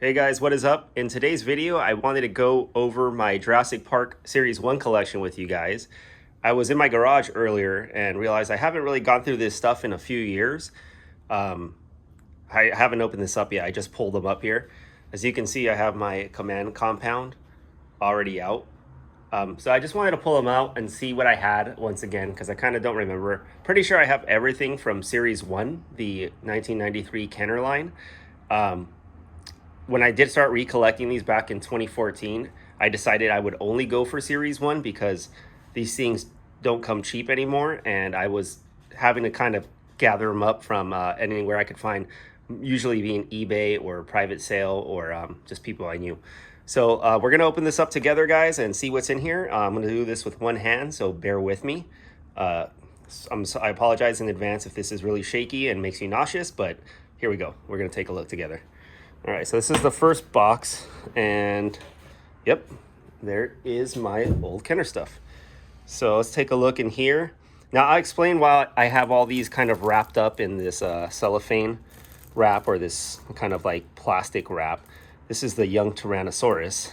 Hey guys, what is up? In today's video, I wanted to go over my Jurassic Park Series 1 collection with you guys. I was in my garage earlier and realized I haven't really gone through this stuff in a few years. I haven't opened this up yet. I just pulled them up here. As you can see, I have my command compound already out. So I just wanted to pull them out and see what I had once again, because I kind of don't remember. Pretty sure I have everything from Series 1, the 1993 Kenner line. When I did start recollecting these back in 2014, I decided I would only go for Series 1 because these things don't come cheap anymore, and I was having to kind of gather them up from anywhere I could find, usually being eBay or private sale or just people I knew. So we're going to open this up together, guys, and see what's in here. I'm going to do this with one hand, so bear with me. I apologize in advance if this is really shaky and makes you nauseous, but here we go. We're going to take a look together. All right, so this is the first box, and yep, there is my old Kenner stuff. So let's take a look in here. Now I'll explain why I have all these kind of wrapped up in this cellophane wrap, or this kind of like plastic wrap. This is the young Tyrannosaurus.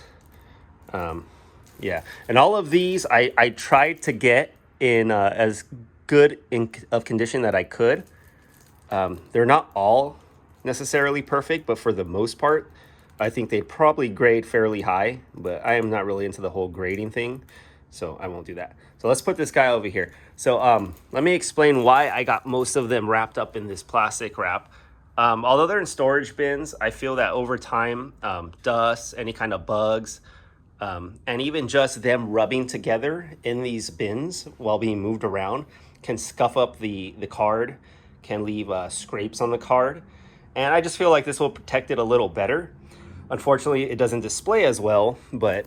Yeah, and all of these I tried to get in as good of condition that I could. They're not all necessarily perfect, but for the most part, I think they'd probably grade fairly high, but I am not really into the whole grading thing, so I won't do that. So let's put this guy over here. So let me explain why I got most of them wrapped up in this plastic wrap. Although they're in storage bins, I feel that over time, dust, any kind of bugs, and even just them rubbing together in these bins while being moved around can scuff up the card, can leave scrapes on the card. And I just feel like this will protect it a little better. Unfortunately, it doesn't display as well, but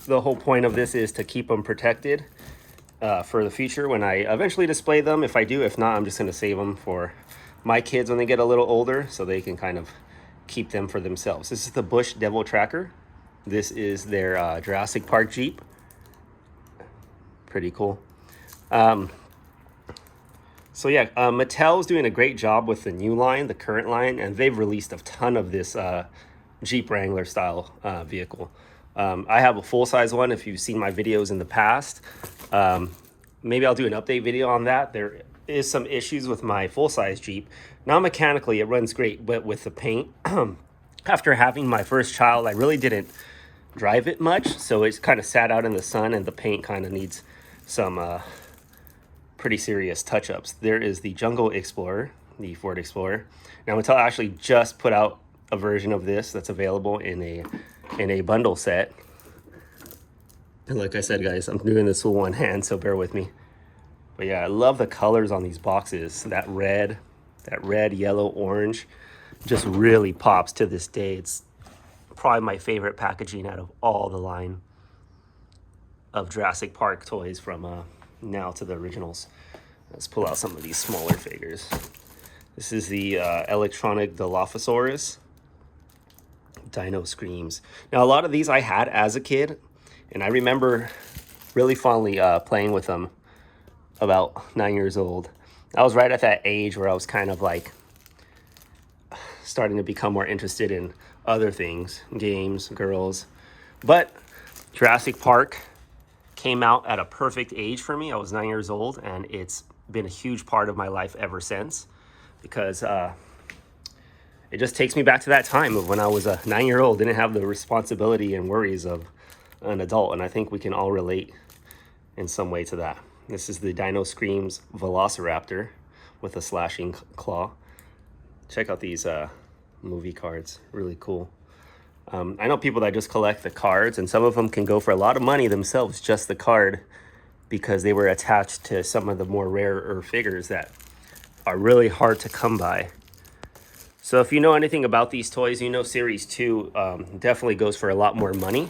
the whole point of this is to keep them protected for the future when I eventually display them. If I do, if not, I'm just going to save them for my kids when they get a little older so they can kind of keep them for themselves. This is the Bush Devil Tracker. This is their Jurassic Park Jeep. Pretty cool. So yeah, Mattel's doing a great job with the new line, the current line, and they've released a ton of this Jeep Wrangler style vehicle. I have a full-size one if you've seen my videos in the past. Maybe I'll do an update video on that. There is some issues with my full-size Jeep. Now mechanically it runs great, but with the paint, after having my first child, I really didn't drive it much, so it's kind of sat out in the sun, and the paint kind of needs some pretty serious touch-ups. There is the Jungle Explorer, the Ford Explorer. Now Mattel actually just put out a version of this that's available in a bundle set. And like I said, guys, I'm doing this with one hand, so bear with me. But yeah, I love the colors on these boxes. That red, yellow, orange just really pops to this day. It's probably my favorite packaging out of all the line of Jurassic Park toys from now to the originals. Let's pull out some of these smaller figures. This is the electronic Dilophosaurus. Dino Screams. Now a lot of these I had as a kid, and I remember really fondly playing with them about 9 years old. I was right at that age where I was kind of like starting to become more interested in other things, games, girls. But Jurassic Park came out at a perfect age for me. I was 9 years old, and it's been a huge part of my life ever since, because it just takes me back to that time of when I was a 9-year-old, didn't have the responsibility and worries of an adult, and I think we can all relate in some way to that. This is the Dino Screams Velociraptor with a slashing claw. Check out these movie cards, really cool. I know people that just collect the cards, and some of them can go for a lot of money themselves, just the card, because they were attached to some of the more rarer figures that are really hard to come by. So if you know anything about these toys, you know Series 2 definitely goes for a lot more money,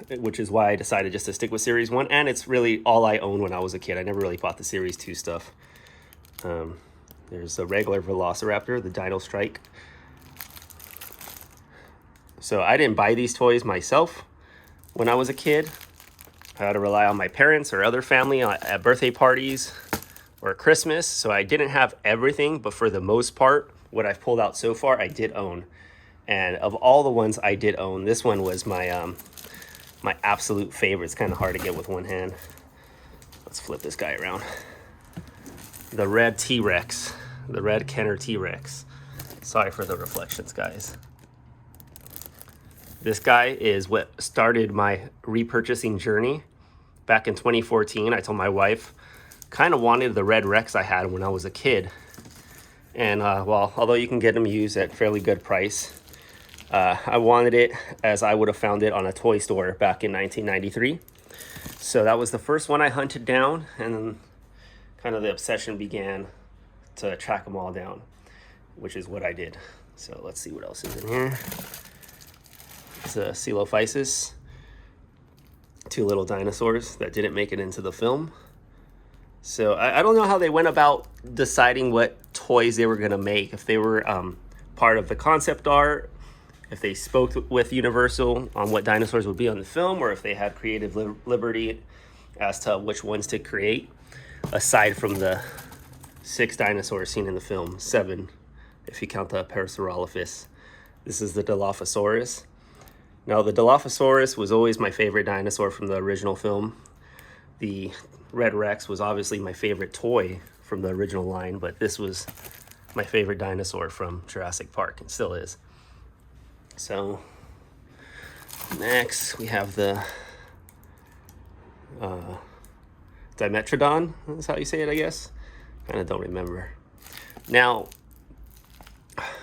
which is why I decided just to stick with Series 1, and it's really all I owned when I was a kid. I never really bought the Series 2 stuff. There's a regular Velociraptor, the Dino Strike. So I didn't buy these toys myself when I was a kid. I had to rely on my parents or other family at birthday parties or Christmas. So I didn't have everything, but for the most part, what I've pulled out so far, I did own. And of all the ones I did own, this one was my my absolute favorite. It's kind of hard to get with one hand. Let's flip this guy around. The red T-Rex, the red Kenner T-Rex. Sorry for the reflections, guys. This guy is what started my repurchasing journey back in 2014. I told my wife, kind of wanted the red Rex I had when I was a kid. And well, although you can get them used at fairly good price, I wanted it as I would have found it on a toy store back in 1993. So that was the first one I hunted down, and then kind of the obsession began to track them all down, which is what I did. So let's see what else is in here. It's a Coelophysis, 2 little dinosaurs that didn't make it into the film. So I don't know how they went about deciding what toys they were going to make, if they were part of the concept art, if they spoke with Universal on what dinosaurs would be on the film, or if they had creative liberty as to which ones to create, aside from the 6 dinosaurs seen in the film, 7 if you count the Parasaurolophus. This is the Dilophosaurus. Now, the Dilophosaurus was always my favorite dinosaur from the original film. The Red Rex was obviously my favorite toy from the original line, but this was my favorite dinosaur from Jurassic Park, and still is. So next we have the Dimetrodon. That's how you say it, I guess. Kind of don't remember. Now,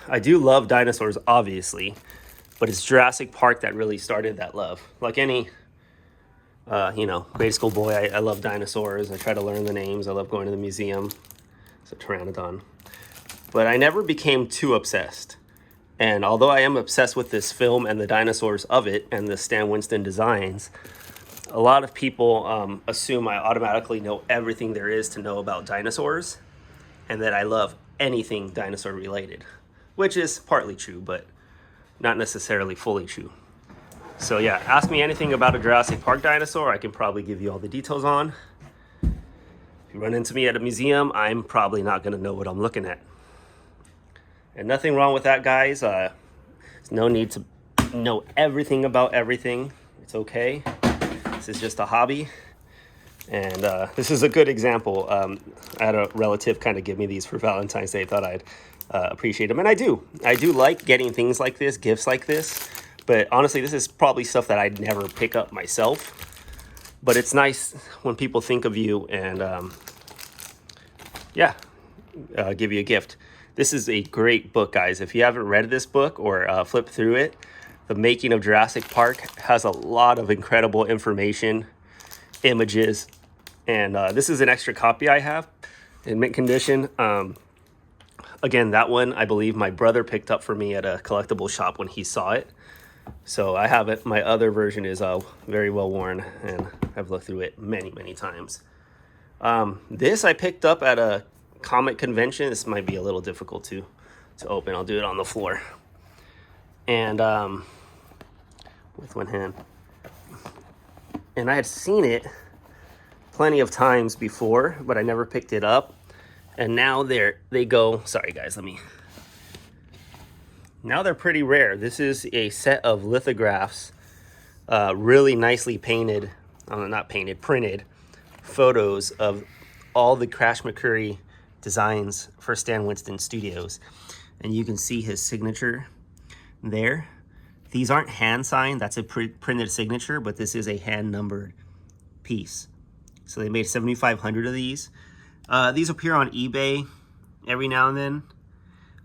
I do love dinosaurs, obviously, but it's Jurassic Park that really started that love. Like any you know, grade school boy, I love dinosaurs. I try to learn the names. I love going to the museum. It's a pteranodon. But I never became too obsessed. And although I am obsessed with this film and the dinosaurs of it and the Stan Winston designs, a lot of people assume I automatically know everything there is to know about dinosaurs, and that I love anything dinosaur related, which is partly true, but not necessarily fully true. So yeah, ask me anything about a Jurassic Park dinosaur, I can probably give you all the details on. If you run into me at a museum, I'm probably not going to know what I'm looking at. And nothing wrong with that, guys. There's no need to know everything about everything. It's okay. This is just a hobby. And this is a good example. I had a relative kind of give me these for Valentine's Day. Thought I'd appreciate them. And I do. I do like getting things like this, gifts like this. But honestly, this is probably stuff that I'd never pick up myself. But it's nice when people think of you and, yeah, give you a gift. This is a great book, guys. If you haven't read this book or flipped through it, The Making of Jurassic Park has a lot of incredible information, images, and this is an extra copy I have in mint condition. Again, that one, I believe my brother picked up for me at a collectible shop when he saw it. So I have it. My other version is very well worn, and I've looked through it many, many times. This I picked up at a comic convention. This might be a little difficult to open. I'll do it on the floor. And with one hand. And I had seen it plenty of times before, but I never picked it up. And now they go. Sorry, guys. Now they're pretty rare. This is a set of lithographs, really nicely painted, not painted, printed photos of all the Crash McCurry designs for Stan Winston Studios. And you can see his signature there. These aren't hand signed, that's a printed signature, but this is a hand numbered piece. So they made 7,500 of these. These appear on eBay every now and then.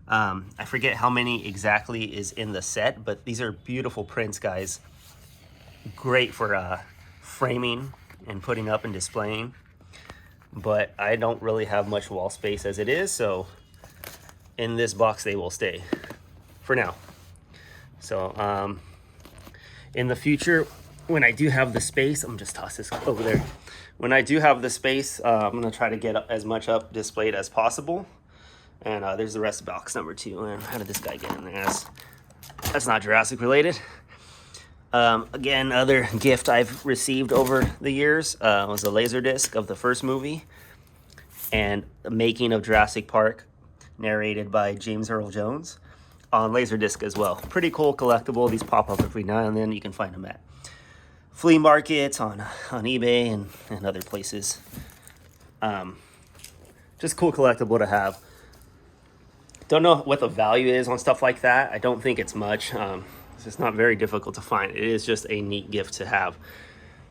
I forget how many exactly is in the set, but these are beautiful prints, guys. Great for framing and putting up and displaying. But I don't really have much wall space as it is, so in this box they will stay for now. So in the future, when I do have the space, I'm just toss this over there. When I do have the space, I'm gonna try to get as much up displayed as possible. And there's the rest of box number 2. And how did this guy get in there? That's not Jurassic related. Again, other gift I've received over the years was a laser disc of the first movie and The Making of Jurassic Park, narrated by James Earl Jones. on Laserdisc as well. Pretty cool collectible. These pop up every now and then. You can find them at flea markets, on eBay, and other places. Just cool collectible to have. Don't know what the value is on stuff like that. I don't think it's much. It's just not very difficult to find. It is just a neat gift to have.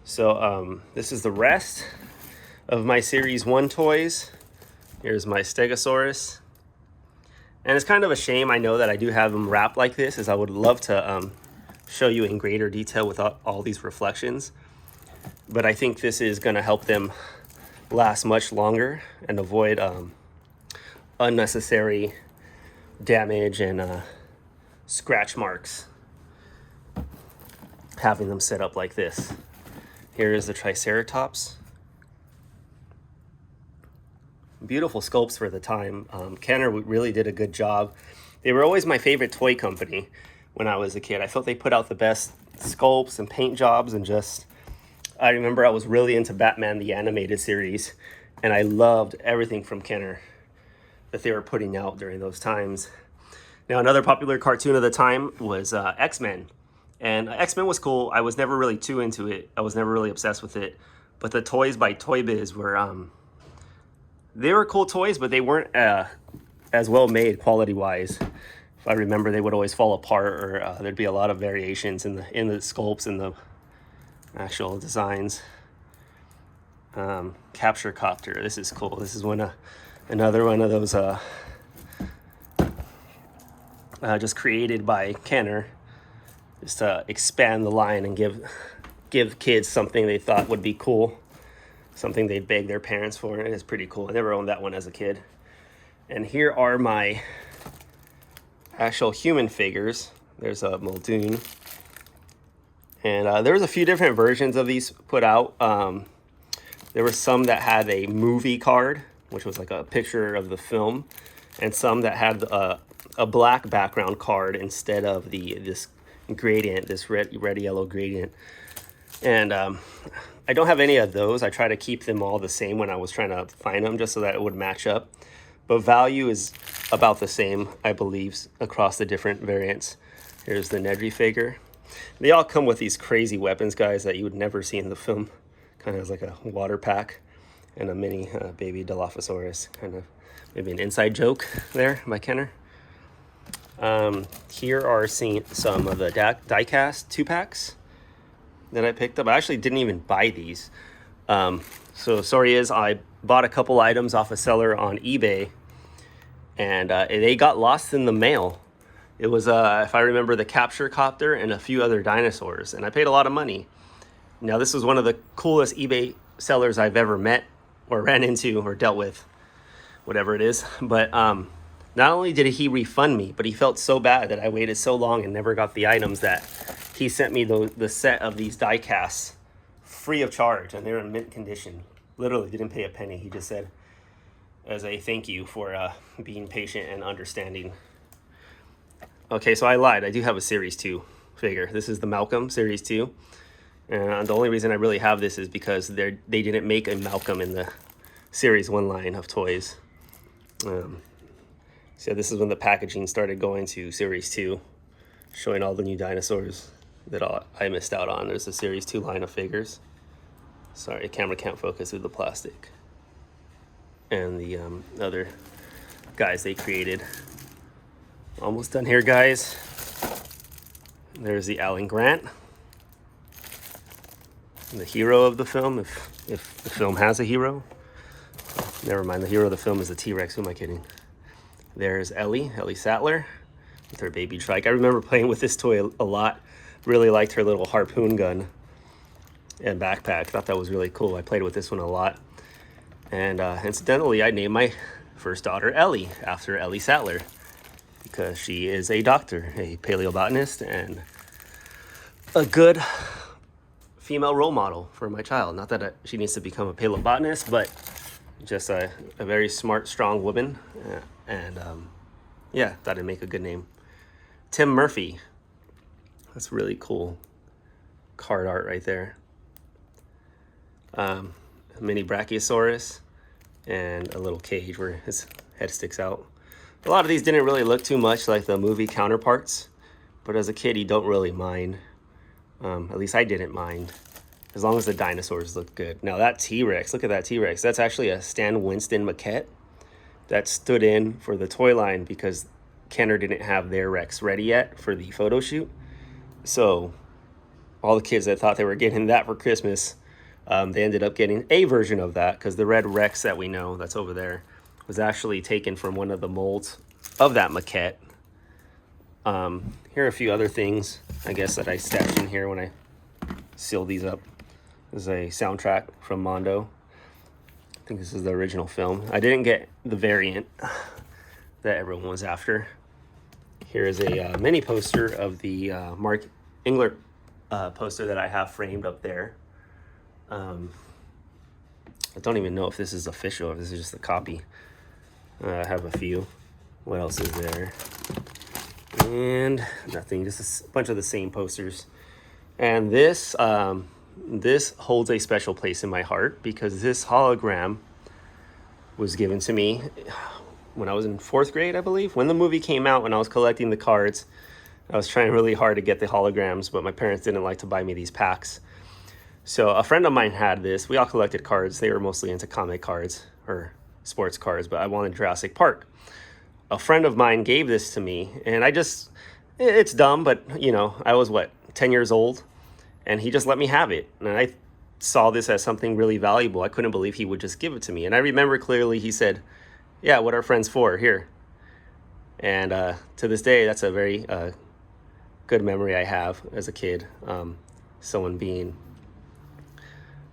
So this is the rest of my Series 1 toys. Here's my Stegosaurus. And it's kind of a shame, I know, that I do have them wrapped like this, as I would love to show you in greater detail with all these reflections. But I think this is going to help them last much longer and avoid unnecessary damage and scratch marks, having them set up like this. Here is the Triceratops. Beautiful sculpts for the time. Kenner really did a good job. They were always my favorite toy company when I was a kid. I thought they put out the best sculpts and paint jobs, and I remember I was really into Batman the Animated Series, and I loved everything from Kenner that they were putting out during those times. Now, another popular cartoon of the time was X-Men. And X-Men was cool. I was never really too into it. I was never really obsessed with it. But the toys by Toy Biz were, they were cool toys, but they weren't as well made quality-wise. If I remember, they would always fall apart, or there'd be a lot of variations in the sculpts and the actual designs. Capture Copter. This is cool. This is another one of those just created by Kenner, just to expand the line and give kids something they thought would be cool, something they'd beg their parents for. And it's pretty cool. I never owned that one as a kid. And here are my actual human figures. There's a Muldoon. And there was a few different versions of these put out. There were some that had a movie card, which was like a picture of the film, and some that had a black background card instead of this gradient, this red yellow gradient. And I don't have any of those. I try to keep them all the same when I was trying to find them, just so that it would match up. But value is about the same, I believe, across the different variants. Here's the Nedry figure. They all come with these crazy weapons, guys, that you would never see in the film. Kind of has like a water pack and a mini baby Dilophosaurus. Kind of maybe an inside joke there by Kenner. Here are some of the die-cast 2-packs that I picked up. I actually didn't even buy these. So the story is, I bought a couple items off a seller on eBay, and they got lost in the mail. It was, if I remember, the Capture Copter and a few other dinosaurs, and I paid a lot of money. Now, this was one of the coolest eBay sellers I've ever met or ran into or dealt with, whatever it is. But not only did he refund me, but he felt so bad that I waited so long and never got the items that he sent me the set of these die casts free of charge, and they're in mint condition. Literally didn't pay a penny. He just said, as a thank you for being patient and understanding. Okay, so I lied. I do have a Series 2 figure. This is the Malcolm Series 2. And the only reason I really have this is because they didn't make a Malcolm in the Series 1 line of toys. So this is when the packaging started going to Series 2, showing all the new dinosaurs that I missed out on. There's a Series 2 line of figures. Sorry, the camera can't focus through the plastic. And the other guys they created. Almost done here, guys. There's the Alan Grant, the hero of the film, if the film has a hero. Never mind, the hero of the film is the T-Rex. Who am I kidding? There's Ellie Sattler with her baby trike. I remember playing with this toy a lot. Really liked her little harpoon gun and backpack. Thought that was really cool. I played with this one a lot. And incidentally, I named my first daughter Ellie after Ellie Sattler, because she is a doctor, a paleobotanist, and a good female role model for my child. Not that she needs to become a paleobotanist, but just a very smart, strong woman. Yeah, thought I'd make a good name. Tim Murphy. That's really cool card art right there. A mini Brachiosaurus and a little cage where his head sticks out. A lot of these didn't really look too much like the movie counterparts, but as a kid, you don't really mind. At least I didn't mind, as long as the dinosaurs looked good. Now that T-Rex, look at that T-Rex. That's actually a Stan Winston maquette that stood in for the toy line because Kenner didn't have their Rex ready yet for the photo shoot. So all the kids that thought they were getting that for Christmas, they ended up getting a version of that, because the red Rex that we know that's over there was actually taken from one of the molds of that maquette. Here are a few other things, I guess, that I stashed in here when I sealed these up. This is a soundtrack from Mondo. I think this is the original film. I didn't get the variant that everyone was after. Here is a mini poster of the Mark Engler poster that I have framed up there. I don't even know if this is official, if this is just a copy. I have a few. What else is there? And nothing, just a bunch of the same posters. And this this holds a special place in my heart because this hologram was given to me when I was in 4th grade, I believe. When the movie came out, when I was collecting the cards, I was trying really hard to get the holograms, but my parents didn't like to buy me these packs. So a friend of mine had this. We all collected cards. They were mostly into comic cards or sports cards, but I wanted Jurassic Park. A friend of mine gave this to me, and it's dumb, but you know, I was 10 years old, and he just let me have it. And I saw this as something really valuable. I couldn't believe he would just give it to me. And I remember clearly he said, "Yeah, what are friends for? Here." And to this day, that's a very good memory I have as a kid. Someone being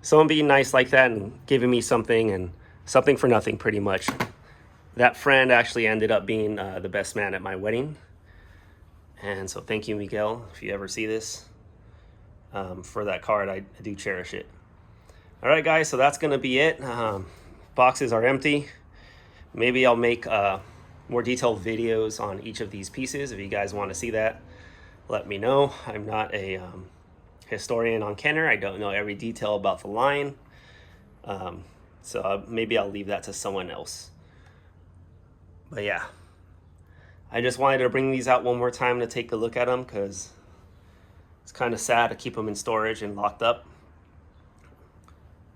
nice like that and giving me something, and something for nothing, pretty much. That friend actually ended up being the best man at my wedding. And so thank you, Miguel, if you ever see this, for that card. I do cherish it. All right, guys, so that's going to be it. Boxes are empty. Maybe I'll make more detailed videos on each of these pieces. If you guys want to see that, let me know. I'm not a historian on Kenner. I don't know every detail about the line. So maybe I'll leave that to someone else. But yeah, I just wanted to bring these out one more time to take a look at them, because it's kind of sad to keep them in storage and locked up.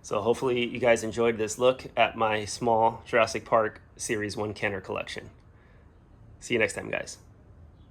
So hopefully you guys enjoyed this look at my small Jurassic Park Series 1 Kenner collection. See you next time, guys.